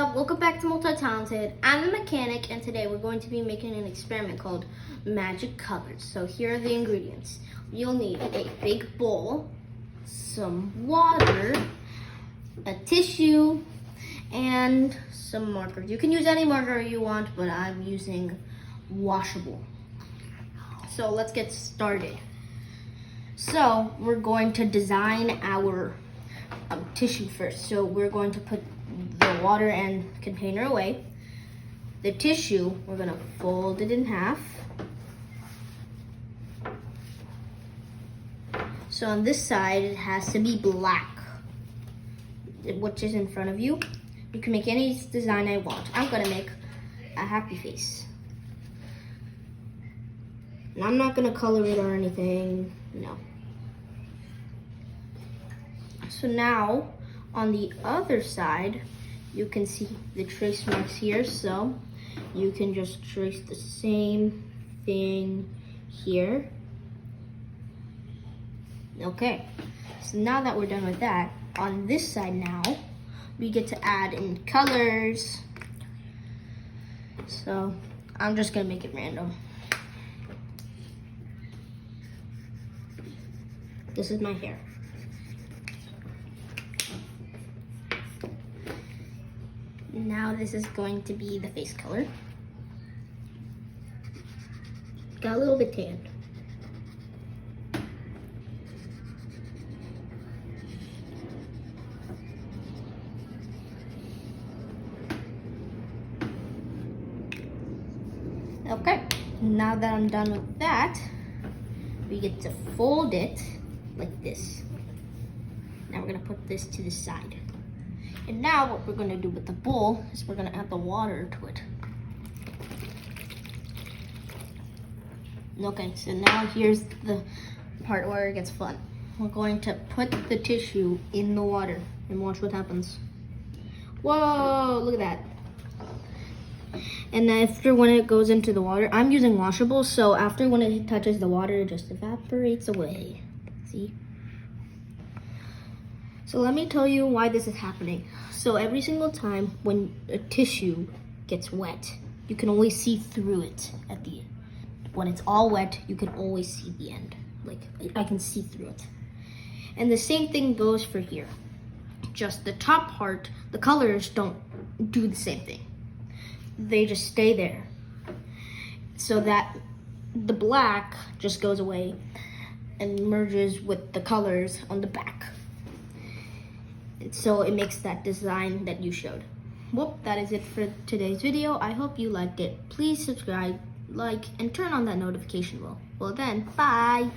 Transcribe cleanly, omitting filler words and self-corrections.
up? Welcome back to Multi-Talented. I'm the mechanic, and today we're going to be making an experiment called Magic Colors. So here are the ingredients. You'll need a big bowl, some water, a tissue, and some markers. You can use any marker you want, but I'm using washable. So let's get started. So we're going to design our tissue first. So we're going to put the water and container away. The tissue, we're going to fold it in half. So on this side, it has to be black, which is in front of you. You can make any design I want. I'm going to make a happy face. And I'm not going to color it or anything, no. So now, on the other side, you can see the trace marks here, so you can just trace the same thing here. Okay, so now that we're done with that, on this side now, we get to add in colors. So I'm just gonna make it random. This is my hair. Now this is going to be the face color. Got a little bit tanned. Okay, now that I'm done with that, we get to fold it like this. Now we're gonna put this to the side. And now what we're gonna do with the bowl is we're gonna add the water to it. Okay, so now here's the part where it gets fun. We're going to put the tissue in the water and watch what happens. Whoa, look at that. And after when it goes into the water, I'm using washable, so after when it touches the water, it just evaporates away. See? So let me tell you why this is happening. So every single time when a tissue gets wet, you can always see through it at the end. When it's all wet, you can always see the end. Like, I can see through it. And the same thing goes for here. Just the top part, the colors don't do the same thing. They just stay there. So that the black just goes away and merges with the colors on the back. So it makes that design that you showed. Well, that is it for today's video. I hope you liked it. Please subscribe, like, and turn on that notification bell. Well then, bye!